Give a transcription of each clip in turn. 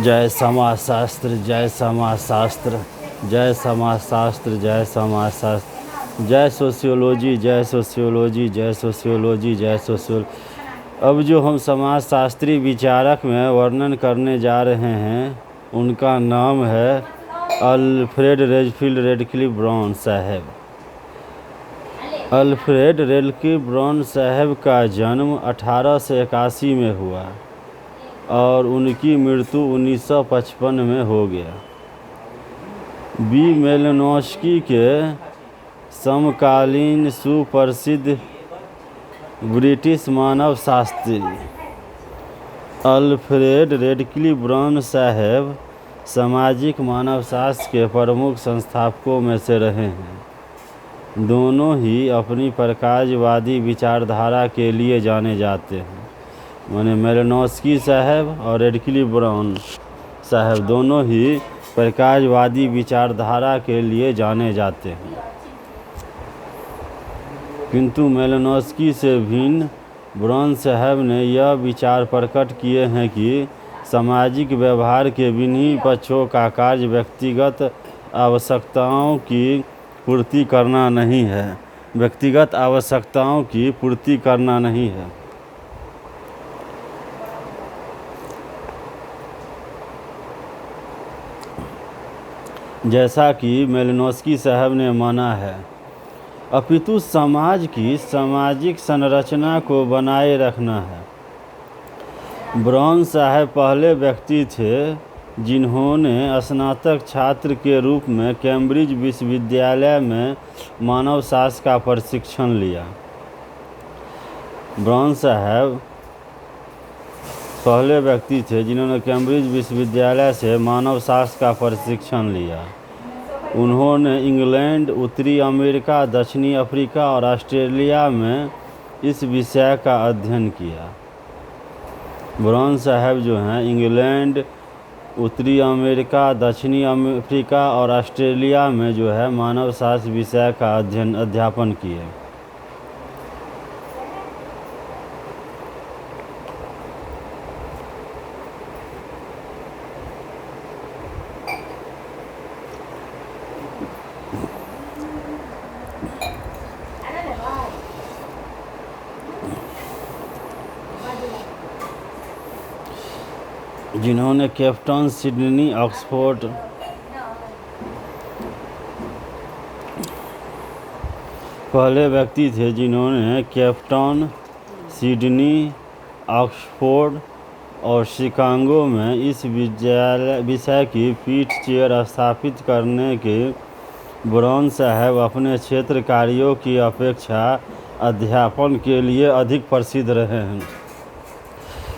जय समाजशास्त्र, जय समाजशास्त्र, जय समाजशास्त्र, जय समाजशास्त्र, जय सोशियोलॉजी, जय सोशियोलॉजी, जय सोशियोलॉजी, जय सोशियोलॉजी। अब जो हम समाजशास्त्री विचारक में वर्णन करने जा रहे हैं उनका नाम है अल्फ्रेड रेडफील्ड रेडक्लिफ ब्राउन साहब। अल्फ्रेड रेडक्लिफ ब्राउन साहब का जन्म 1881 में हुआ और उनकी मृत्यु 1955 में हो गया। बी मेलिनोस्की के समकालीन सुप्रसिद्ध ब्रिटिश मानवशास्त्री अल्फ्रेड रेडक्लिफ ब्राउन साहब सामाजिक मानवशास्त्र के प्रमुख संस्थापकों में से रहे हैं। दोनों ही अपनी प्रकाशवादी विचारधारा के लिए जाने जाते हैं। माने मेलिनोस्की साहब और रेडक्लिफ ब्राउन साहब दोनों ही प्रकाशवादी विचारधारा के लिए जाने जाते हैं, किंतु मेलिनोस्की से भिन्न ब्राउन साहब ने यह विचार प्रकट किए हैं कि सामाजिक व्यवहार के विभिन्न पक्षों का कार्य व्यक्तिगत आवश्यकताओं की पूर्ति करना नहीं है। व्यक्तिगत आवश्यकताओं की पूर्ति करना नहीं है। जैसा कि मेलिनोस्की साहब ने माना है, अपितु समाज की सामाजिक संरचना को बनाए रखना है। ब्राउन साहब पहले व्यक्ति थे जिन्होंने स्नातक छात्र के रूप में कैम्ब्रिज विश्वविद्यालय में मानवशास्त्र का प्रशिक्षण लिया। ब्राउन साहब पहले व्यक्ति थे जिन्होंने कैम्ब्रिज विश्वविद्यालय से मानवशास्त्र का प्रशिक्षण लिया। उन्होंने इंग्लैंड, उत्तरी अमेरिका, दक्षिणी अफ्रीका और ऑस्ट्रेलिया में इस विषय का अध्ययन किया। ब्राउन साहब जो हैं इंग्लैंड, उत्तरी अमेरिका, दक्षिणी अफ्रीका और ऑस्ट्रेलिया में जो है मानवशास्त्र विषय का अध्यापन किए। जिन्होंने केपटाउन, सिडनी, ऑक्सफोर्ड, पहले व्यक्ति थे जिन्होंने केपटाउन, सिडनी, ऑक्सफोर्ड और शिकागो में इस विषय की पीठ चेयर स्थापित करने के। ब्राउन साहब अपने क्षेत्र कार्यों की अपेक्षा अध्यापन के लिए अधिक प्रसिद्ध रहे हैं।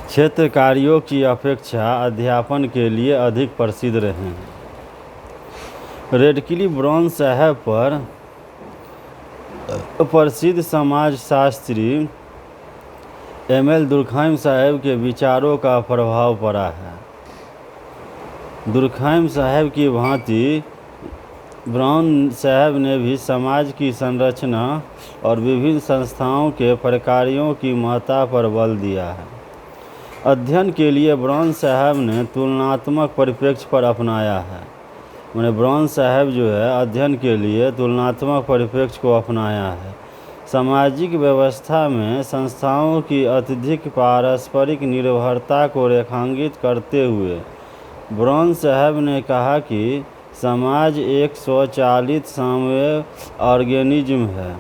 क्षेत्र कार्यों की अपेक्षा अध्यापन के लिए अधिक प्रसिद्ध रहे हैं। रेडक्लिफ ब्राउन साहब पर प्रसिद्ध समाजशास्त्री एमएल दुर्खैम साहब के विचारों का प्रभाव पड़ा है। दुर्खैम साहब की भांति ब्राउन साहब ने भी समाज की संरचना और विभिन्न संस्थाओं के प्रकारों की महत्ता पर बल दिया है। अध्ययन के लिए ब्राउन साहब ने तुलनात्मक परिप्रेक्ष्य पर अपनाया है। मैंने ब्राउन साहब जो है अध्ययन के लिए तुलनात्मक परिप्रेक्ष्य को अपनाया है। सामाजिक व्यवस्था में संस्थाओं की अत्यधिक पारस्परिक निर्भरता को रेखांकित करते हुए ब्राउन साहब ने कहा कि समाज एक स्वचालित सामूहिक ऑर्गेनिज्म है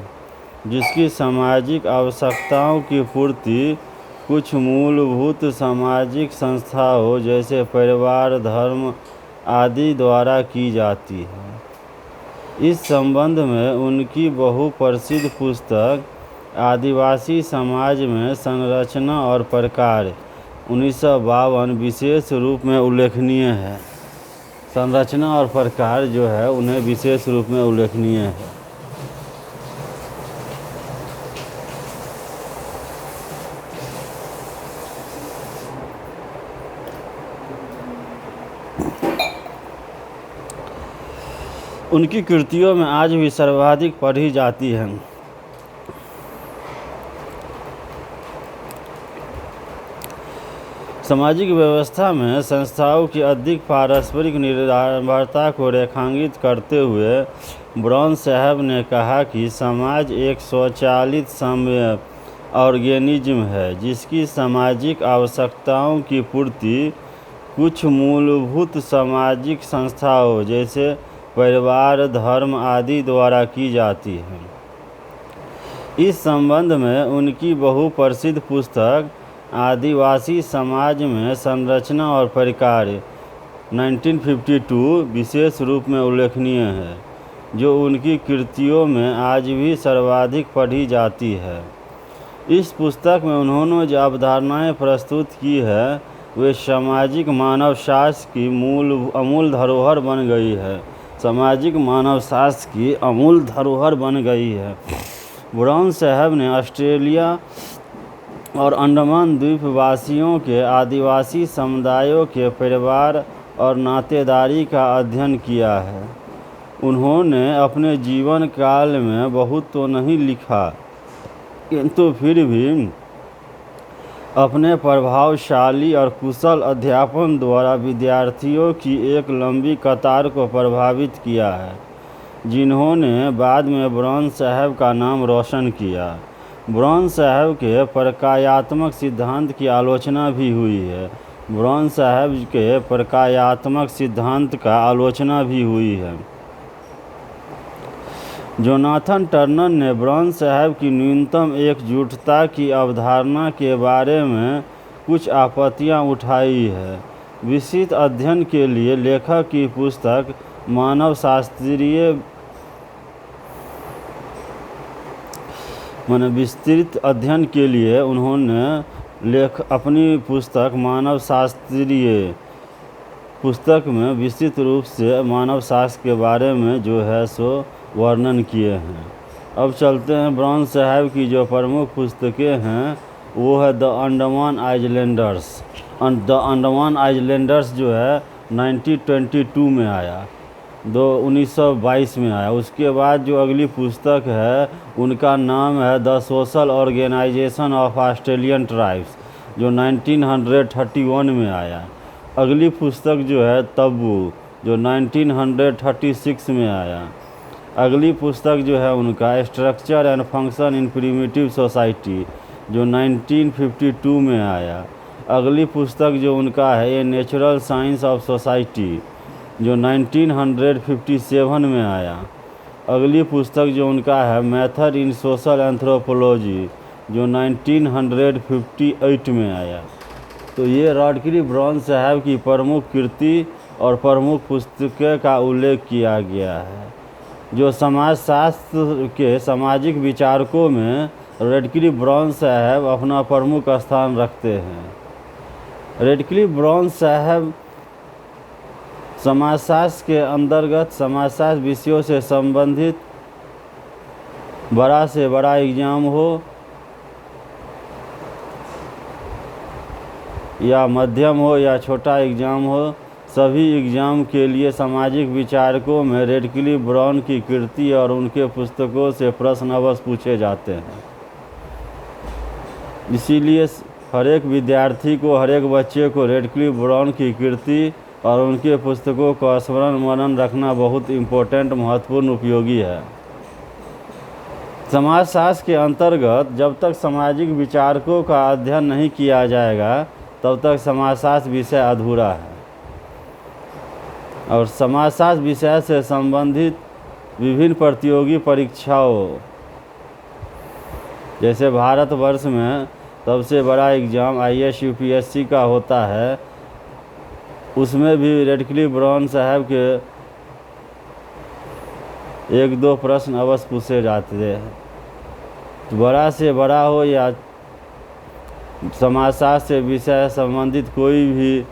जिसकी सामाजिक आवश्यकताओं की पूर्ति कुछ मूलभूत सामाजिक संस्थाओं जैसे परिवार, धर्म आदि द्वारा की जाती है। इस संबंध में उनकी बहुप्रसिद्ध पुस्तक आदिवासी समाज में संरचना और प्रकार 1952 विशेष रूप में उल्लेखनीय है। संरचना और प्रकार जो है उन्हें विशेष रूप में उल्लेखनीय है। उनकी कृतियों में आज भी सर्वाधिक पढ़ी जाती हैं। सामाजिक व्यवस्था में संस्थाओं की अधिक पारस्परिक निर्भरता को रेखांकित करते हुए ब्राउन साहब ने कहा कि समाज एक स्वचालित समय ऑर्गेनिज्म है जिसकी सामाजिक आवश्यकताओं की पूर्ति कुछ मूलभूत सामाजिक संस्थाओं जैसे परिवार, धर्म आदि द्वारा की जाती है। इस संबंध में उनकी बहुप्रसिद्ध पुस्तक आदिवासी समाज में संरचना और परिकार 1952 विशेष रूप में उल्लेखनीय है, जो उनकी कृतियों में आज भी सर्वाधिक पढ़ी जाती है। इस पुस्तक में उन्होंने जो अवधारणाएं प्रस्तुत की है वे सामाजिक मानवशास्त्र की अमूल धरोहर बन गई है। सामाजिक मानवशास्त्र की अमूल धरोहर बन गई है। ब्राउन साहब ने ऑस्ट्रेलिया और अंडमान द्वीप वासियों के आदिवासी समुदायों के परिवार और नातेदारी का अध्ययन किया है। उन्होंने अपने जीवन काल में बहुत तो नहीं लिखा, किंतु फिर भी अपने प्रभावशाली और कुशल अध्यापन द्वारा विद्यार्थियों की एक लंबी कतार को प्रभावित किया है, जिन्होंने बाद में ब्राउन साहब का नाम रोशन किया। ब्राउन साहब के प्रकायात्मक सिद्धांत की आलोचना भी हुई है। ब्राउन साहब के प्रकायात्मक सिद्धांत का आलोचना भी हुई है। जोनाथन टर्नर ने ब्राउन साहब की न्यूनतम एकजुटता की अवधारणा के बारे में कुछ आपत्तियां उठाई है। विस्तृत अध्ययन के लिए लेखक की पुस्तक विस्तृत अध्ययन के लिए उन्होंने अपनी पुस्तक मानवशास्त्रीय पुस्तक में विस्तृत रूप से मानवशास्त्र के बारे में जो है सो वर्णन किए हैं। अब चलते हैं ब्राउन साहब की जो प्रमुख पुस्तकें हैं वो है the Andaman Islanders. The Andaman Islanders जो है 1922 में आया, 1922 में आया। उसके बाद जो अगली पुस्तक है उनका नाम है the social organisation of Australian tribes, जो 1931 में आया। अगली पुस्तक जो है तब्बू, जो 1936 में आया। अगली पुस्तक जो है उनका structure and function in primitive society, जो 1952 में आया। अगली पुस्तक जो उनका है a natural science of society, जो 1957 में आया। अगली पुस्तक जो उनका है मेथड इन सोशल एंथ्रोपोलॉजी, जो 1958 में आया। तो ये रॉडक्लिफ ब्राउन साहब की प्रमुख कृति और प्रमुख पुस्तकें का उल्लेख किया गया है, जो समाजशास्त्र के सामाजिक विचारकों में रॉडक्लिफ ब्राउन साहब अपना प्रमुख स्थान रखते हैं। रॉडक्लिफ ब्राउन साहब समाजशास्त्र के अंतर्गत समाजशास्त्र विषयों से संबंधित बड़ा से बड़ा एग्जाम हो या मध्यम हो या छोटा एग्जाम हो, सभी एग्जाम के लिए सामाजिक विचारकों में रॉडक्लिफ ब्राउन की कृति और उनके पुस्तकों से प्रश्न अवश्य पूछे जाते हैं। इसीलिए हर एक विद्यार्थी को, हर एक बच्चे को रॉडक्लिफ ब्राउन की कृति और उनके पुस्तकों का स्मरण मनन रखना बहुत इम्पोर्टेंट, महत्वपूर्ण, उपयोगी है। समाजशास्त्र के अंतर्गत जब तक सामाजिक विचारकों का अध्ययन नहीं किया जाएगा तब तक समाजशास्त्र विषय अधूरा है। और समाजशास्त्र विषय से संबंधित विभिन्न प्रतियोगी परीक्षाओं, जैसे भारतवर्ष में सबसे बड़ा एग्ज़ाम IAS UPSC का होता है, उसमें भी रॉडक्लिफ ब्राउन साहब के 1-2 प्रश्न अवश्य पूछे जाते हैं। तो बड़ा से बड़ा हो या समाजशास्त्र से विषय संबंधित कोई भी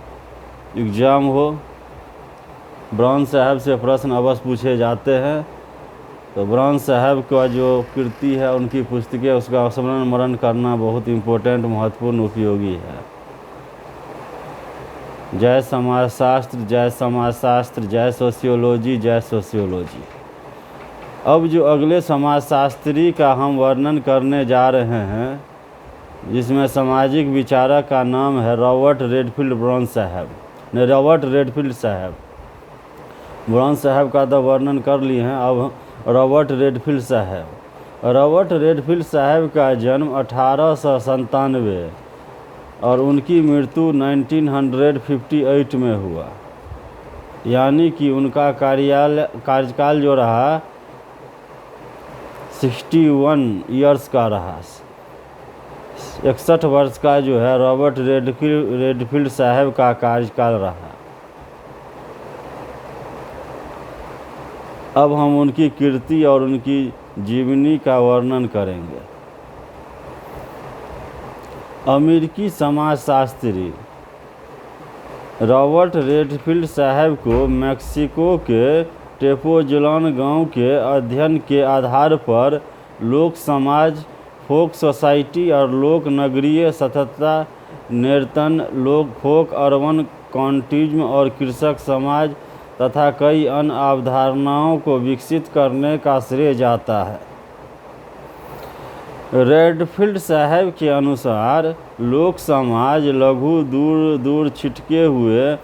एग्ज़ाम हो, ब्राउन साहब से प्रश्न अवश्य पूछे जाते हैं। तो ब्राउन साहब का जो कृति है, उनकी पुस्तकें, उसका स्मरण मनन करना बहुत इम्पोर्टेंट, महत्वपूर्ण, उपयोगी है। जय समाजशास्त्र, जय समाजशास्त्र, जय सोशियोलॉजी, जय सोशियोलॉजी। अब जो अगले समाजशास्त्री का हम वर्णन करने जा रहे हैं जिसमें सामाजिक विचारक का नाम है रॉबर्ट रेडफील्ड ब्राउन साहब ने रॉबर्ट रेडफील्ड साहब। ब्राउन साहब का तो वर्णन कर लिए हैं, अब रॉबर्ट रेडफील्ड साहब। रॉबर्ट रेडफील्ड साहब का जन्म 1897 और उनकी मृत्यु 1958 में हुआ, यानी कि उनका कार्यकाल जो रहा 61 ईयर्स का रहा। 61 वर्ष का जो है रॉबर्ट रेडफील्ड साहब का कार्यकाल रहा। अब हम उनकी कीर्ति और उनकी जीवनी का वर्णन करेंगे। अमेरिकी समाजशास्त्री रॉबर्ट रेडफील्ड साहब को मैक्सिको के टेपोजलान गांव के अध्ययन के आधार पर लोक समाज, फोक सोसाइटी और लोक नगरीय सततता, नर्तन, लोक फोक, अर्बन कॉन्टिज्म और कृषक समाज तथा कई अन्य अवधारणाओं को विकसित करने का श्रेय जाता है। रेडफील्ड साहब के अनुसार लोक समाज लघु, दूर दूर छिटके हुए,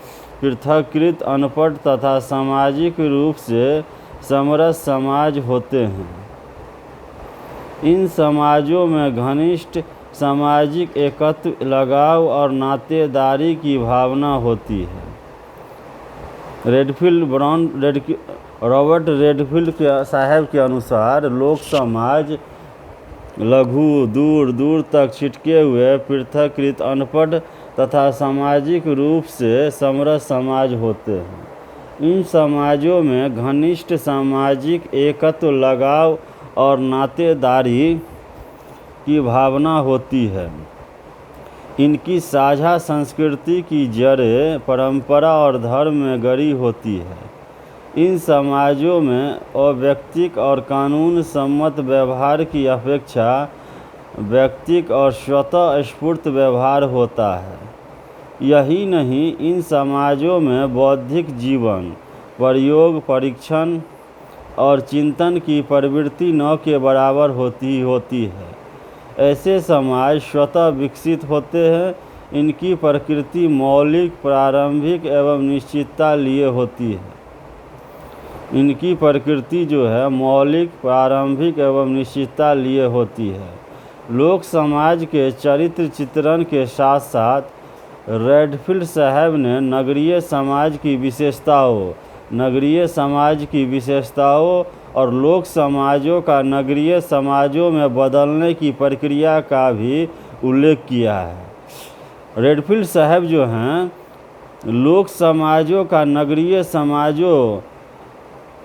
पृथककृत, अनपढ़ तथा सामाजिक रूप से समरस समाज होते हैं। इन समाजों में घनिष्ठ सामाजिक एकत्व, लगाव और नातेदारी की भावना होती है। रॉबर्ट रेडफील्ड साहब के अनुसार लोक समाज लघु, दूर दूर तक छिटके हुए, पृथककृत, अनपढ़ तथा सामाजिक रूप से समरस समाज होते हैं। इन समाजों में घनिष्ठ सामाजिक एकत्व, लगाव और नातेदारी की भावना होती है। इनकी साझा संस्कृति की जड़ें परंपरा और धर्म में गड़ी होती है। इन समाजों में अवैयक्तिक और कानून सम्मत व्यवहार की अपेक्षा वैयक्तिक और स्वतः स्फूर्त व्यवहार होता है। यही नहीं, इन समाजों में बौद्धिक जीवन, प्रयोग, परीक्षण और चिंतन की प्रवृत्ति न के बराबर होती है। ऐसे समाज स्वतः विकसित होते हैं। इनकी प्रकृति मौलिक, प्रारंभिक एवं निश्चितता लिए होती है। इनकी प्रकृति जो है मौलिक, प्रारंभिक एवं निश्चितता लिए होती है। लोक समाज के चरित्र चित्रण के साथ साथ रेडफील्ड साहब ने नगरीय समाज की विशेषताओं और लोक समाजों का नगरीय समाजों में बदलने की प्रक्रिया का भी उल्लेख किया है। रेडफील्ड साहब जो हैं लोक समाजों का नगरीय समाजों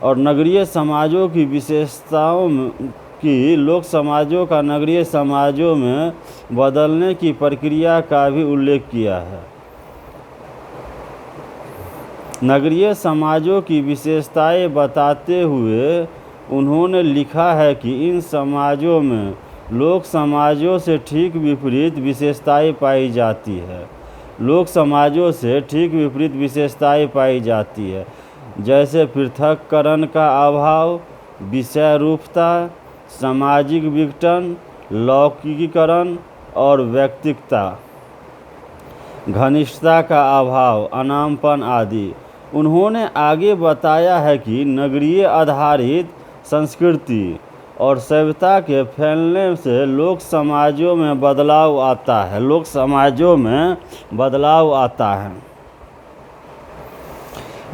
और नगरीय समाजों की विशेषताओं की लोक समाजों का नगरीय समाजों में बदलने की प्रक्रिया का भी उल्लेख किया है। नगरीय समाजों की विशेषताएं बताते हुए उन्होंने लिखा है कि इन समाजों में लोक समाजों से ठीक विपरीत विशेषताएं पाई जाती है। लोक समाजों से ठीक विपरीत विशेषताएं पाई जाती है, जैसे पृथक्करण का अभाव, विषय रूपता, सामाजिक विघटन, लौकिकीकरण और व्यक्तिगतता, घनिष्ठता का अभाव, अनामपन आदि। उन्होंने आगे बताया है कि नगरीय आधारित संस्कृति और सभ्यता के फैलने से लोक समाजों में बदलाव आता है।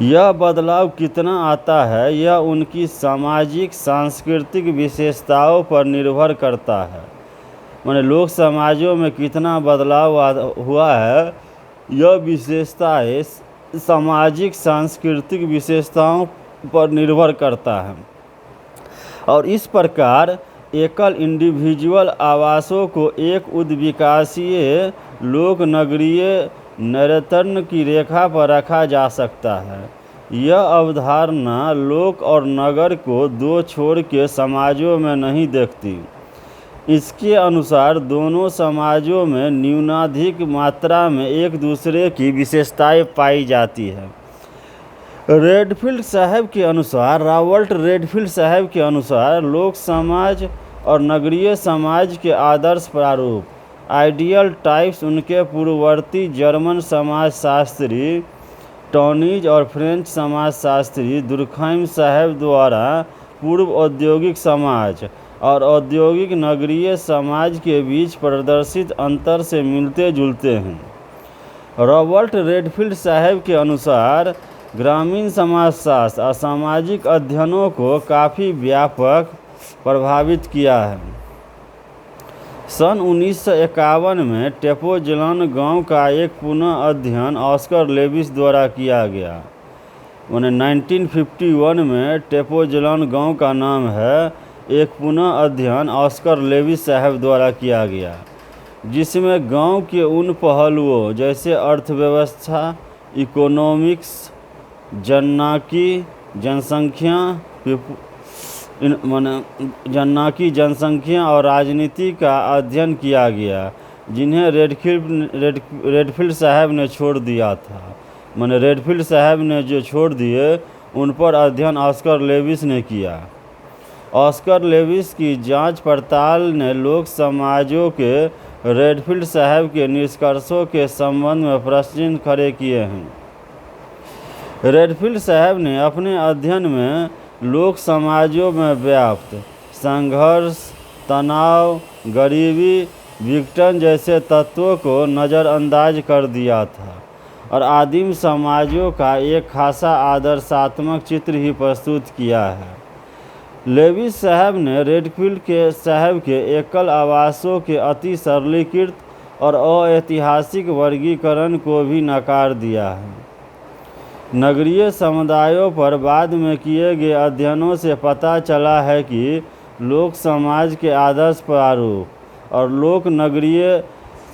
यह बदलाव कितना आता है, यह उनकी सामाजिक सांस्कृतिक विशेषताओं पर निर्भर करता है। माने लोक समाजों में कितना बदलाव हुआ है, यह विशेषताएं सामाजिक सांस्कृतिक विशेषताओं पर निर्भर करता है। और इस प्रकार एकल इंडिविजुअल आवासों को एक उद्विकासीय लोक नगरीय नर्तन की रेखा पर रखा जा सकता है। यह अवधारणा लोक और नगर को दो छोर के समाजों में नहीं देखती। इसके अनुसार दोनों समाजों में न्यूनाधिक मात्रा में एक दूसरे की विशेषताएं पाई जाती है। रेडफील्ड साहब के अनुसार रॉबर्ट रेडफील्ड साहब के अनुसार लोक समाज और नगरीय समाज के आदर्श प्रारूप आइडियल टाइप्स उनके पूर्ववर्ती जर्मन समाजशास्त्री टॉनीज और फ्रेंच समाजशास्त्री दुर्खैम साहब द्वारा पूर्व औद्योगिक समाज और औद्योगिक नगरीय समाज के बीच प्रदर्शित अंतर से मिलते जुलते हैं। रॉबर्ट रेडफील्ड साहब के अनुसार ग्रामीण समाजशास्त्र और सामाजिक अध्ययनों को काफ़ी व्यापक प्रभावित किया है। सन 1951 में टेपोज़लान गांव का एक पुनः अध्ययन ऑस्कर लेविस द्वारा किया गया। 1951 में टेपोज़लान गांव का नाम है एक पुनः अध्ययन ऑस्कर लेविस साहब द्वारा किया गया, जिसमें गांव के उन पहलुओं जैसे अर्थव्यवस्था, इकोनॉमिक्स, जनसंख्या और राजनीति का अध्ययन किया गया, जिन्हें रेडफील्ड साहब ने छोड़ दिया था। रेडफील्ड साहब ने जो छोड़ दिए उन पर अध्ययन ऑस्कर लेविस ने किया। ऑस्कर लेविस की जांच पड़ताल ने लोक समाजों के रेडफील्ड साहब के निष्कर्षों के संबंध में प्रश्न खड़े किए हैं। रेडफील्ड साहब ने अपने अध्ययन में लोक समाजों में व्याप्त संघर्ष, तनाव, गरीबी, विघटन जैसे तत्वों को नज़रअंदाज कर दिया था और आदिम समाजों का एक खासा आदर्शात्मक चित्र ही प्रस्तुत किया है। लेविस साहब ने रेडफील्ड के साहब के एकल आवासों के अति सरलीकृत और अऐतिहासिक वर्गीकरण को भी नकार दिया है। नगरीय समुदायों पर बाद में किए गए अध्ययनों से पता चला है कि लोक समाज के आदर्श प्रारूप और लोक नगरीय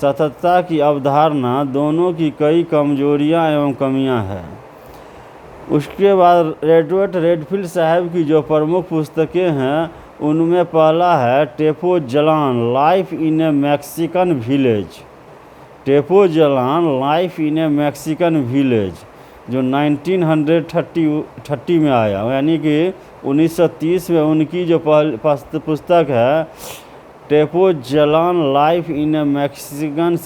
सततता की अवधारणा दोनों की कई कमजोरियां एवं कमियां हैं। उसके बाद एडवर्ड रेडफील्ड साहब की जो प्रमुख पुस्तकें हैं उनमें पहला है Tepoztlan life in a Mexican village. Tepoztlan life in a Mexican village जो 1930 में आया, यानी कि 1930 में उनकी जो पुस्तक है Tepoztlan life in a Mexican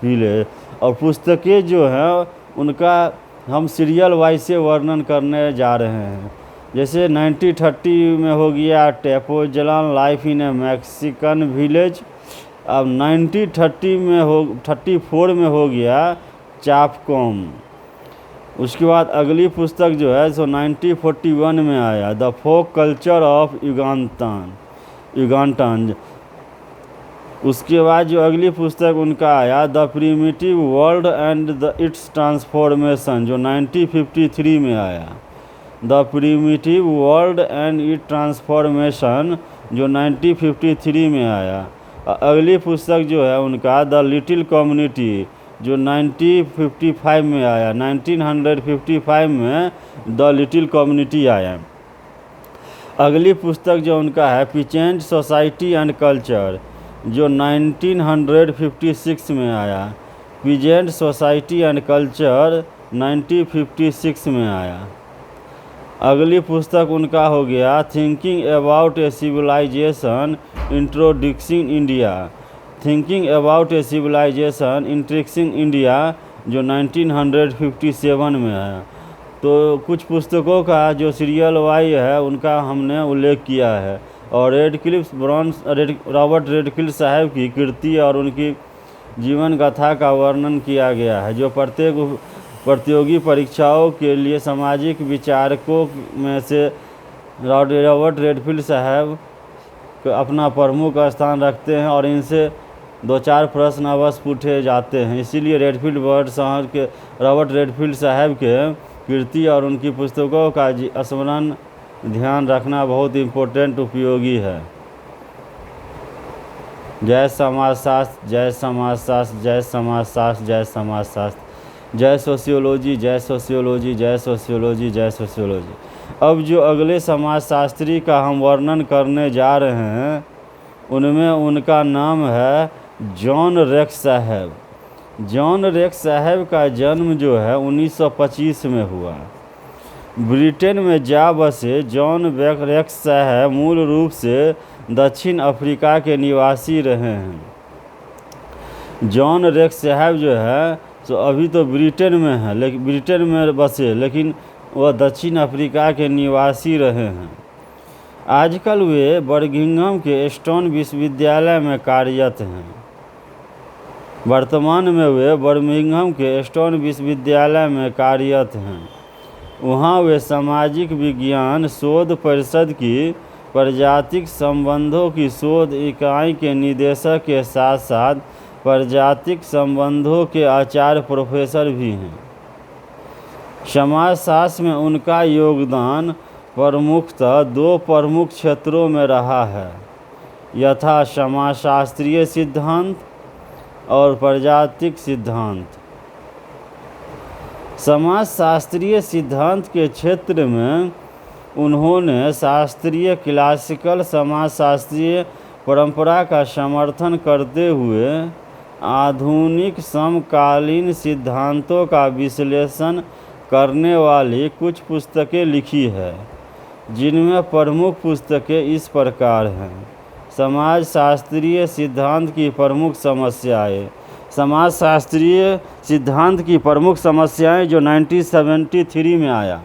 village. और पुस्तकें जो हैं उनका हम सीरियल वाइज से वर्णन करने जा रहे हैं। जैसे 1930 में हो गया Tepoztlan life in a Mexican village. अब 1934 में हो गया चापकॉम। उसके बाद अगली पुस्तक जो है सो 1941 में आया द फोक कल्चर ऑफ युगांटान। उसके बाद जो अगली पुस्तक उनका आया the primitive world and it's transformation जो 1953 में आया। The primitive world and it's transformation जो 1953 में आया। अगली पुस्तक जो है उनका द लिटिल कम्युनिटी जो 1955 में आया। 1955 में द लिटिल कम्युनिटी आया। अगली पुस्तक जो उनका है पीजेंट सोसाइटी एंड कल्चर जो 1956 में आया। पीजेंट सोसाइटी एंड कल्चर 1956 में आया। अगली पुस्तक उनका हो गया thinking about a civilisation introducing India. Thinking about a civilisation introducing India जो 1957 में है। तो कुछ पुस्तकों का जो सीरियल वाइज है उनका हमने उल्लेख किया है। और रॉबर्ट रेडफील्ड साहब की कृति और उनकी जीवन गाथा का वर्णन किया गया है, जो प्रत्येक प्रतियोगी परीक्षाओं के लिए सामाजिक विचारकों में से रॉबर्ट रेडफील्ड साहब अपना प्रमुख स्थान रखते हैं और इनसे 2-4 प्रश्न अवश्य पूछे जाते हैं। इसीलिए रॉबर्ट रेडफील्ड साहब के कृति और उनकी पुस्तकों का स्मरण ध्यान रखना बहुत इम्पोर्टेंट उपयोगी है। जय समाजशास्त्र, जय समाजशास्त्र, जय समाजशास्त्र, जय समाजशास्त्र, जय सोशियोलॉजी, जय सोशियोलॉजी, जय सोशियोलॉजी, जय सोशियोलॉजी। अब जो अगले समाजशास्त्री का हम वर्णन करने जा रहे हैं उनमें उनका नाम है जॉन रेक्स साहब। जॉन रेक्स साहब का जन्म जो है 1925 में हुआ। ब्रिटेन में जा बसे जॉन रेक्स साहब मूल रूप से दक्षिण अफ्रीका के निवासी रहे हैं। जॉन रेक्स साहब जो है तो अभी तो ब्रिटेन में है, लेकिन ब्रिटेन में बसे, लेकिन वह दक्षिण अफ्रीका के निवासी रहे हैं। आजकल वे बर्मिंघम के स्टोन विश्वविद्यालय में कार्यरत हैं। वर्तमान में वे बर्मिंघम के स्टोन विश्वविद्यालय में कार्यरत हैं। वहाँ वे सामाजिक विज्ञान शोध परिषद की प्रजातिक संबंधों की शोध इकाई के निदेशक के साथ साथ प्रजातिक संबंधों के आचार्य प्रोफेसर भी हैं। समाजशास्त्र में उनका योगदान प्रमुखतः दो प्रमुख क्षेत्रों में रहा है, यथा समाजशास्त्रीय सिद्धांत और प्रजातिक सिद्धांत। समाजशास्त्रीय सिद्धांत के क्षेत्र में उन्होंने शास्त्रीय क्लासिकल समाजशास्त्रीय परंपरा का समर्थन करते हुए आधुनिक समकालीन सिद्धांतों का विश्लेषण करने वाली कुछ पुस्तकें लिखी है, जिनमें प्रमुख पुस्तकें इस प्रकार हैं। समाजशास्त्रीय सिद्धांत की प्रमुख समस्याएं। समाजशास्त्रीय सिद्धांत की प्रमुख समस्याएं जो 1973 में आया।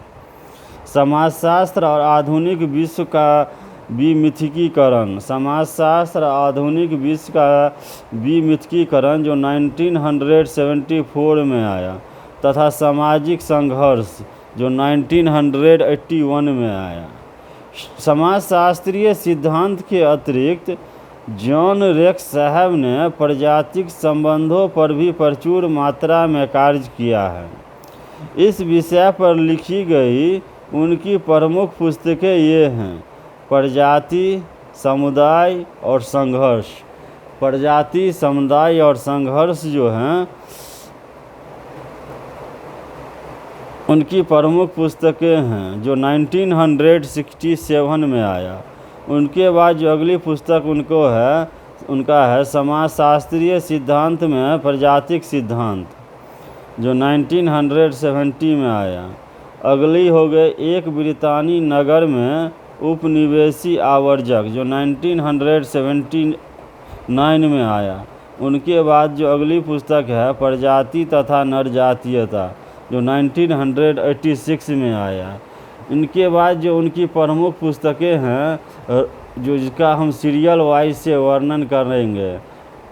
समाजशास्त्र और आधुनिक विश्व का विमिथकीकरण। समाजशास्त्र और आधुनिक विश्व का विमिथकीकरण जो 1974 में आया, तथा सामाजिक संघर्ष जो 1981 में आया। समाजशास्त्रीय सिद्धांत के अतिरिक्त जॉन रेक्स साहब ने प्रजातिक संबंधों पर भी प्रचुर मात्रा में कार्य किया है। इस विषय पर लिखी गई उनकी प्रमुख पुस्तकें ये हैं: प्रजाति, समुदाय और संघर्ष। प्रजाति, समुदाय और संघर्ष जो हैं उनकी प्रमुख पुस्तकें हैं, जो 1967 में आया। उनके बाद जो अगली पुस्तक उनका है समाजशास्त्रीय सिद्धांत में प्रजातिक सिद्धांत, जो 1970 में आया। अगली हो गई एक ब्रितानी नगर में उपनिवेशी आवर्जक, जो 1979 में आया। उनके बाद जो अगली पुस्तक है प्रजाति तथा नरजातीयता, जो 1986 में आया। इनके बाद जो उनकी प्रमुख पुस्तकें हैं जो जिसका हम सीरियल वाइज से वर्णन करेंगे।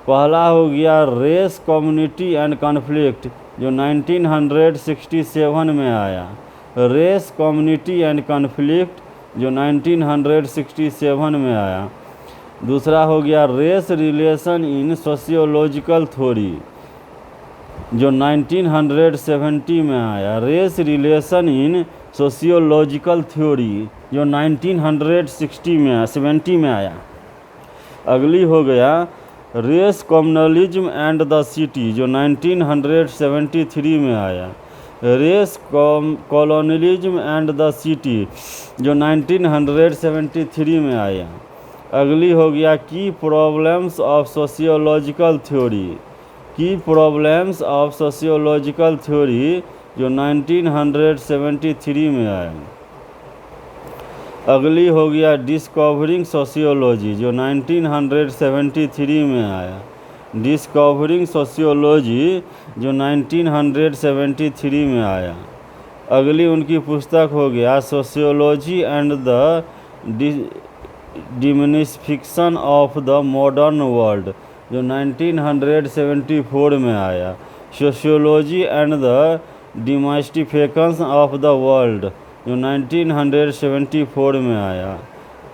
पहला हो गया रेस, कम्युनिटी एंड कॉन्फ्लिक्ट, जो 1967 में आया। रेस, कम्युनिटी एंड कॉन्फ्लिक्ट, जो 1967 में आया। दूसरा हो गया race relation in sociological theory, जो 1970 में आया। Race relation in sociological theory, जो 1970 में आया। अगली हो गया race, communalism and the city, जो 1973 में आया। Race, colonialism and the city, जो 1973 में आया। अगली हो गया key problems of sociological theory, key problems of sociological theory, जो 1973 में आया। अगली हो गया डिस्कवरिंग सोशियोलॉजी, जो 1973 में आया। डिस्कवरिंग सोशियोलॉजी, जो 1973 में आया। अगली उनकी पुस्तक हो गया sociology and the demystification of the modern world, जो 1974 में आया। Sociology and the demystification of the world, जो 1974 में आया।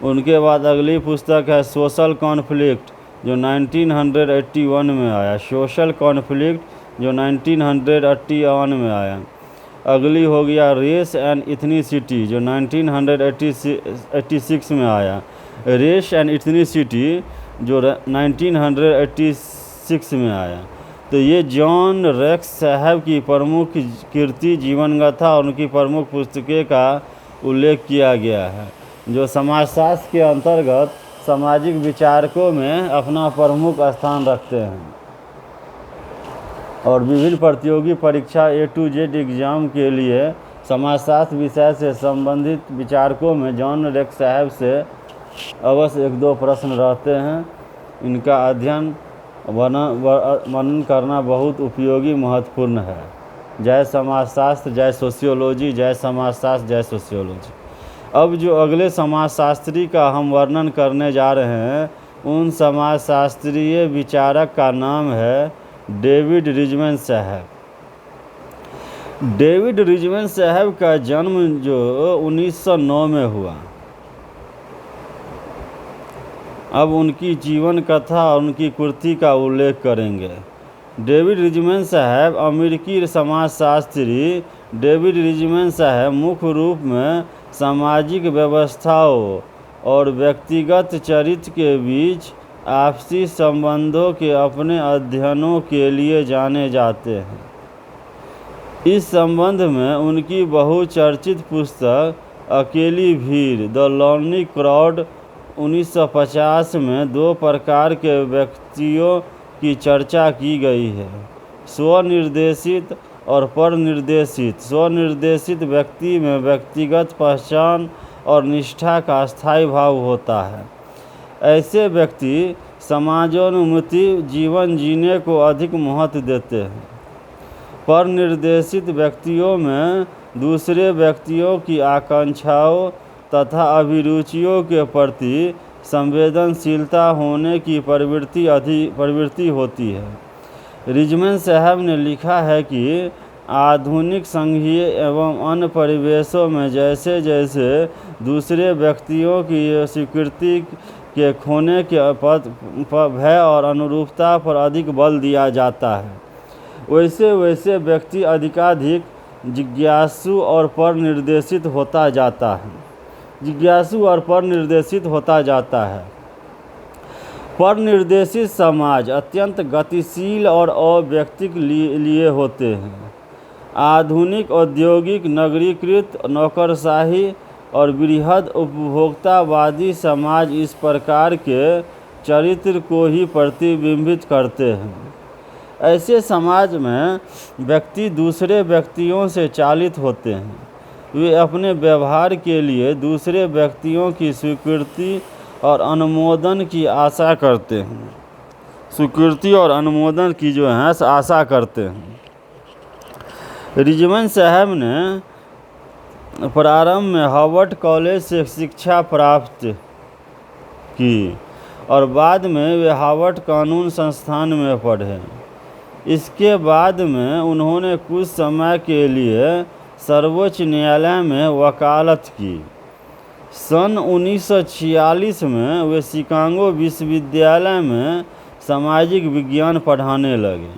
उनके बाद अगली पुस्तक है सोशल कॉन्फ्लिक्ट, जो 1981 में आया। सोशल कॉन्फ्लिक्ट, जो 1981 में आया। अगली हो गया रेस एंड इथनिसिटी, जो 1986 में आया। रेस एंड इथनिसिटी, जो 1986 में आया। तो ये जॉन रेक्स साहब की प्रमुख कीर्ति जीवन गाथा और उनकी प्रमुख पुस्तकें का उल्लेख किया गया है, जो समाजशास्त्र के अंतर्गत सामाजिक विचारकों में अपना प्रमुख स्थान रखते हैं और विभिन्न प्रतियोगी परीक्षा A to Z एग्ज़ाम के लिए समाजशास्त्र विषय से संबंधित विचारकों में जॉन रेक्स साहब से अवश्य 1-2 प्रश्न रहते हैं। इनका अध्ययन वर्णन करना बहुत उपयोगी महत्वपूर्ण है। जय समाजशास्त्र, जय सोशियोलॉजी, जय समाजशास्त्र, जय सोशियोलॉजी। अब जो अगले समाजशास्त्री का हम वर्णन करने जा रहे हैं, उन समाजशास्त्रीय विचारक का नाम है डेविड रिचमन साहब। डेविड रिचमन साहब का जन्म जो 1909 में हुआ। अब उनकी जीवन कथा और उनकी कृति का उल्लेख करेंगे। डेविड रिचमन साहब अमेरिकी समाजशास्त्री डेविड रिचमन साहब मुख्य रूप में सामाजिक व्यवस्थाओं और व्यक्तिगत चरित्र के बीच आपसी संबंधों के अपने अध्ययनों के लिए जाने जाते हैं। इस संबंध में उनकी बहुचर्चित पुस्तक अकेली भीड़, द लोनली क्राउड 1950 में 2 प्रकार के व्यक्तियों की चर्चा की गई है, स्वनिर्देशित और परनिर्देशित। स्वनिर्देशित व्यक्ति में व्यक्तिगत पहचान और निष्ठा का स्थायी भाव होता है। ऐसे व्यक्ति समाजोन्मुखी जीवन जीने को अधिक महत्व देते हैं। परनिर्देशित व्यक्तियों में दूसरे व्यक्तियों की आकांक्षाओं तथा अभिरुचियों के प्रति संवेदनशीलता होने की प्रवृत्ति होती है। रिचमन साहब ने लिखा है कि आधुनिक संघीय एवं अन्य परिवेशों में जैसे जैसे दूसरे व्यक्तियों की स्वीकृति के खोने के भय और अनुरूपता पर अधिक बल दिया जाता है, वैसे वैसे व्यक्ति अधिकाधिक जिज्ञासु और परनिर्देशित होता जाता है। परनिर्देशित समाज अत्यंत गतिशील और अव्यक्तिक लिए होते हैं। आधुनिक औद्योगिक नगरीकृत नौकरशाही और बृहद उपभोक्तावादी समाज इस प्रकार के चरित्र को ही प्रतिबिंबित करते हैं। ऐसे समाज में व्यक्ति दूसरे व्यक्तियों से चालित होते हैं। वे अपने व्यवहार के लिए दूसरे व्यक्तियों की स्वीकृति और अनुमोदन की आशा करते हैं। आशा करते हैं। रिचमन साहब ने प्रारंभ में हार्वर्ड कॉलेज से शिक्षा प्राप्त की और बाद में वे हार्वर्ड कानून संस्थान में पढ़े। इसके बाद में उन्होंने कुछ समय के लिए सर्वोच्च न्यायालय में वकालत की। सन 1946 में वे शिकागो विश्वविद्यालय में सामाजिक विज्ञान पढ़ाने लगे।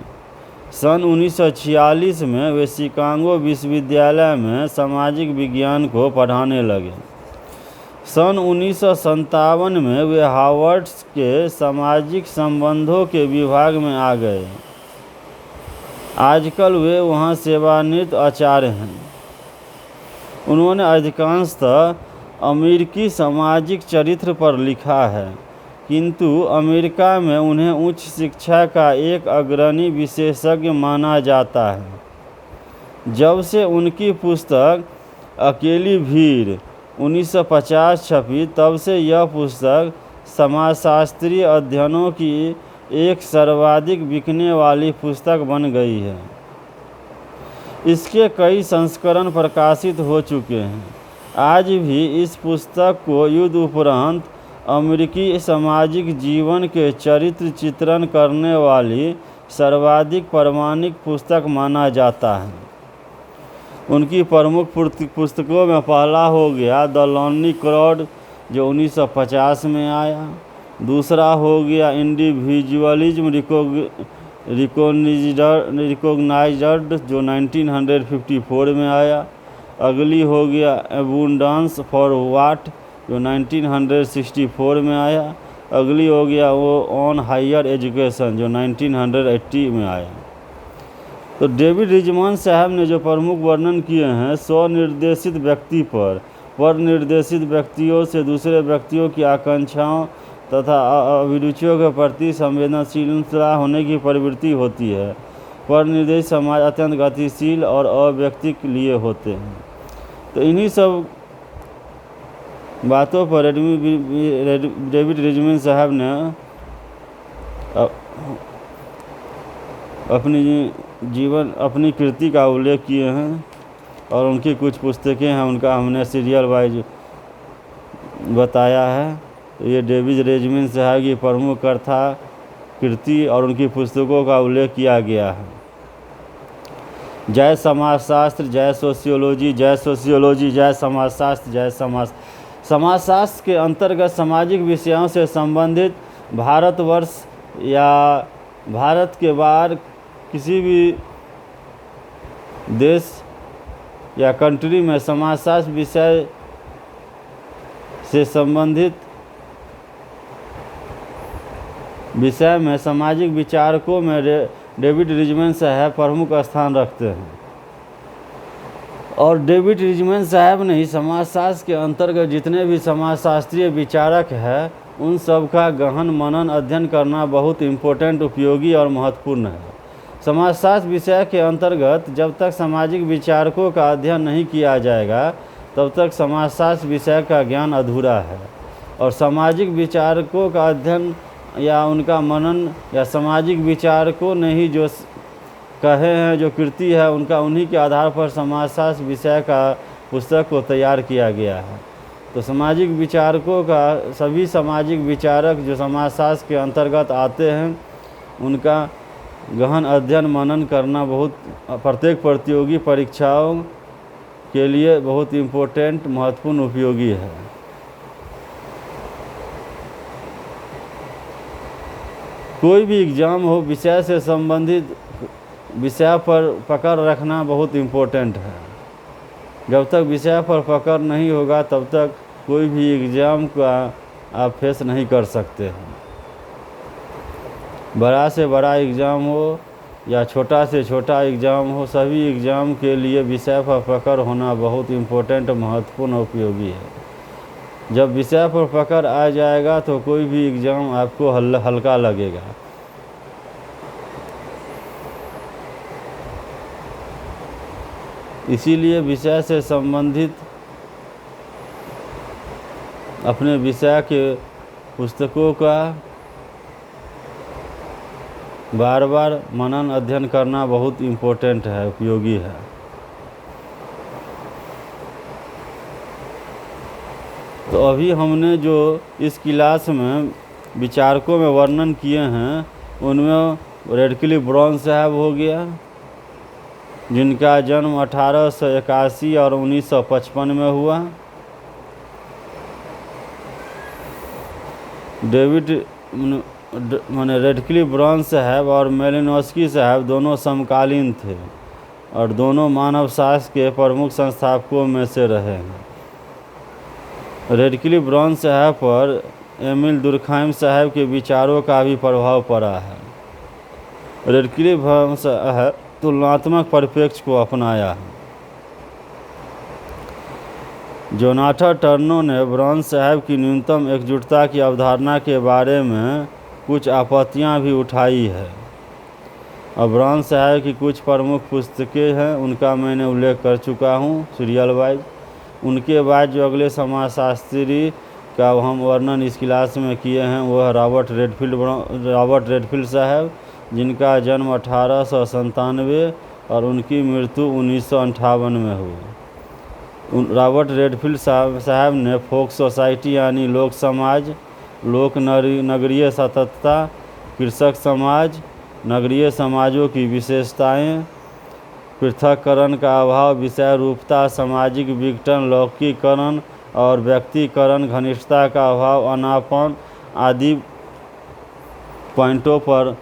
सन 1946 में वे शिकागो विश्वविद्यालय में सामाजिक विज्ञान को पढ़ाने लगे। सन 1957 में वे हार्वर्ड के सामाजिक संबंधों के विभाग में आ गए। आजकल वे वहाँ सेवानिवृत्त आचार्य हैं। उन्होंने अधिकांशतः अमेरिकी सामाजिक चरित्र पर लिखा है, किंतु अमेरिका में उन्हें उच्च शिक्षा का एक अग्रणी विशेषज्ञ माना जाता है। जब से उनकी पुस्तक अकेली भीड़ 1950 छपी, तब से यह पुस्तक समाजशास्त्रीय अध्ययनों की एक सर्वाधिक बिकने वाली पुस्तक बन गई है। इसके कई संस्करण प्रकाशित हो चुके हैं। आज भी इस पुस्तक को युद्ध उपरांत अमेरिकी सामाजिक जीवन के चरित्र चित्रण करने वाली सर्वाधिक प्रामाणिक पुस्तक माना जाता है। उनकी प्रमुख पुस्तकों में पहला हो गया द लोनली क्राउड जो 1950 में आया। दूसरा हो गया इंडिविजुअलिज्म रिकॉग्नाइज्ड जो 1954 में आया। अगली हो गया एबुंडेंस फॉर व्हाट जो 1964 में आया। अगली हो गया वो ऑन हायर एजुकेशन जो 1980 में आया। तो डेविड रिचमन साहब ने जो प्रमुख वर्णन किए हैं स्वनिर्देशित व्यक्ति पर निर्देशित व्यक्तियों से दूसरे व्यक्तियों की आकांक्षाओं तथा अभिरुचियों के प्रति संवेदनशीलता होने की प्रवृत्ति होती है। परनिर्देशित समाज अत्यंत गतिशील और अव्यक्तिक लिए होते हैं। तो इन्हीं सब बातों पर डेविड रिचमन साहब ने अपनी कृति का उल्लेख किए हैं और उनकी कुछ पुस्तकें हैं, उनका हमने सीरियल वाइज बताया है। ये डेविड रेजमिन साहब की प्रमुख कथा कृति और उनकी पुस्तकों का उल्लेख किया गया है। जय समाजशास्त्र, जय सोशियोलॉजी, जय सोशियोलॉजी, जय समाजशास्त्र, जय समाजशास्त्र के अंतर्गत सामाजिक विषयों से संबंधित भारतवर्ष या भारत के बाहर किसी भी देश या कंट्री में समाजशास्त्र विषय से संबंधित विषय में सामाजिक विचारकों में डेविड रिजमैन साहब प्रमुख स्थान रखते हैं। और डेविड रिजमैन साहब ने ही समाजशास्त्र के अंतर्गत जितने भी समाजशास्त्रीय विचारक हैं उन सब का गहन मनन अध्ययन करना बहुत इम्पोर्टेंट, उपयोगी और महत्वपूर्ण है। समाजशास्त्र विषय के अंतर्गत जब तक सामाजिक विचारकों का अध्ययन नहीं किया जाएगा तब तक समाजशास्त्र विषय का ज्ञान अधूरा है। और सामाजिक विचारकों का अध्ययन या उनका मनन या सामाजिक विचारकों ने ही जो कहे हैं, जो कृति है, उन्हीं के आधार पर समाजशास्त्र विषय का पुस्तक को तैयार किया गया है। तो सामाजिक विचारकों का, सभी सामाजिक विचारक जो समाजशास्त्र के अंतर्गत आते हैं उनका गहन अध्ययन मनन करना प्रत्येक प्रतियोगी परीक्षाओं के लिए बहुत इम्पोर्टेंट, महत्वपूर्ण, उपयोगी है। कोई भी एग्ज़ाम हो, विषय से संबंधित विषय पर पकड़ रखना बहुत इम्पोर्टेंट है। जब तक विषय पर पकड़ नहीं होगा तब तक कोई भी एग्ज़ाम का आप फेस नहीं कर सकते हैं। बड़ा से बड़ा एग्ज़ाम हो या छोटा से छोटा एग्ज़ाम हो, सभी एग्ज़ाम के लिए विषय पर पकड़ होना बहुत इम्पोर्टेंट, महत्वपूर्ण, उपयोगी है। जब विषय पर पकड़ आ जाएगा तो कोई भी एग्ज़ाम आपको हल्का लगेगा। इसीलिए विषय से संबंधित अपने विषय के पुस्तकों का बार बार मनन अध्ययन करना बहुत इम्पोर्टेंट है, उपयोगी है। तो अभी हमने जो इस क्लास में विचारकों में वर्णन किए हैं उनमें रेडक्लिफ ब्राउन साहब हो गया, जिनका जन्म 1881 और 1955 में हुआ। रेडक्लिफ ब्राउन साहब और मेलिनोस्की साहब दोनों समकालीन थे और दोनों मानव शास्त्र के प्रमुख संस्थापकों में से रहे हैं। रेडक्लिफ ब्राउन साहब पर एमिल दुर्खाइम साहब के विचारों का भी प्रभाव पड़ा है। रेडक्लिफ ब्राउन साहब तुलनात्मक परिप्रेक्ष्य को अपनाया है। जोनाथन टर्नर ने ब्राउन साहब की न्यूनतम एकजुटता की अवधारणा के बारे में कुछ आपत्तियां भी उठाई है। और ब्राउन साहब की कुछ प्रमुख पुस्तकें हैं, उनका मैंने उल्लेख कर चुका हूँ सीरियल वाइज। उनके बाद जो अगले समाजशास्त्री का हम वर्णन इस क्लास में किए हैं वो है रॉबर्ट रेडफील्ड साहब, जिनका जन्म 1897 और उनकी मृत्यु 1958 में हुई। रॉबर्ट रेडफील्ड साहब ने फोक सोसाइटी यानी लोक समाज, नगरीय सततता, कृषक समाज, नगरीय समाजों की विशेषताएं, पृथक्करण का अभाव, विषय रूपता, सामाजिक विघटन, लौकिकरण और व्यक्तिकरण, घनिष्ठता का अभाव, अनापन आदि पॉइंटों पर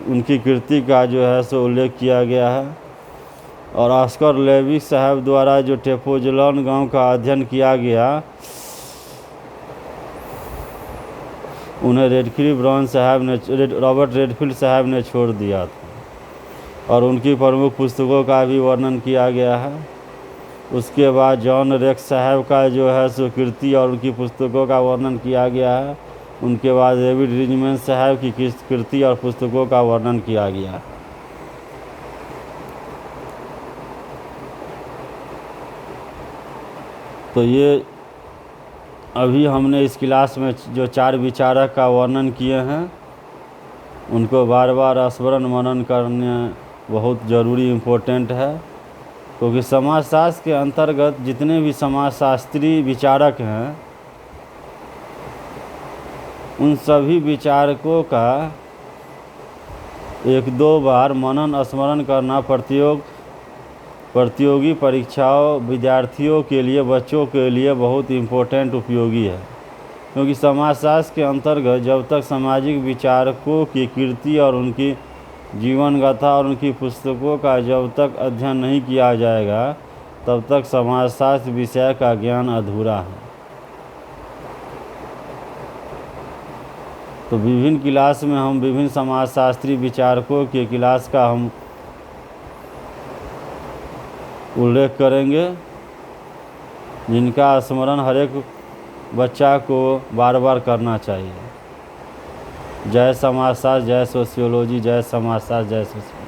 उनकी कृति का जो है सो उल्लेख किया गया है। और ऑस्कर लेविस साहब द्वारा जो टेपोजलॉन गांव का अध्ययन किया गया उन्हें रॉबर्ट रेडफील्ड साहब ने छोड़ दिया था और उनकी प्रमुख पुस्तकों का भी वर्णन किया गया है। उसके बाद जॉन रेक्स साहब का जो है सो कृति और उनकी पुस्तकों का वर्णन किया गया है। उनके बाद डेविड रिजमैन साहब की कृति और पुस्तकों का वर्णन किया गया। तो ये अभी हमने इस क्लास में जो 4 विचारक का वर्णन किए हैं उनको बार बार स्मरण मनन करना बहुत ज़रूरी इम्पोर्टेंट है, क्योंकि समाजशास्त्र के अंतर्गत जितने भी समाजशास्त्री विचारक हैं उन सभी विचारकों का 1-2 बार मनन स्मरण करना प्रतियोगी परीक्षाओं विद्यार्थियों के लिए, बच्चों के लिए बहुत इम्पोर्टेंट उपयोगी है। क्योंकि समाजशास्त्र के अंतर्गत जब तक सामाजिक विचारकों की कृति और उनकी जीवन गाथा और उनकी पुस्तकों का जब तक अध्ययन नहीं किया जाएगा तब तक समाजशास्त्र विषय का ज्ञान अधूरा है। तो विभिन्न क्लास में हम विभिन्न समाजशास्त्री विचारकों के क्लास का हम उल्लेख करेंगे, जिनका स्मरण हर एक बच्चा को बार बार करना चाहिए। जय समाजशास्त्र, जय सोशियोलॉजी, जय समाजशास्त्र, जय सोशियोलॉजी।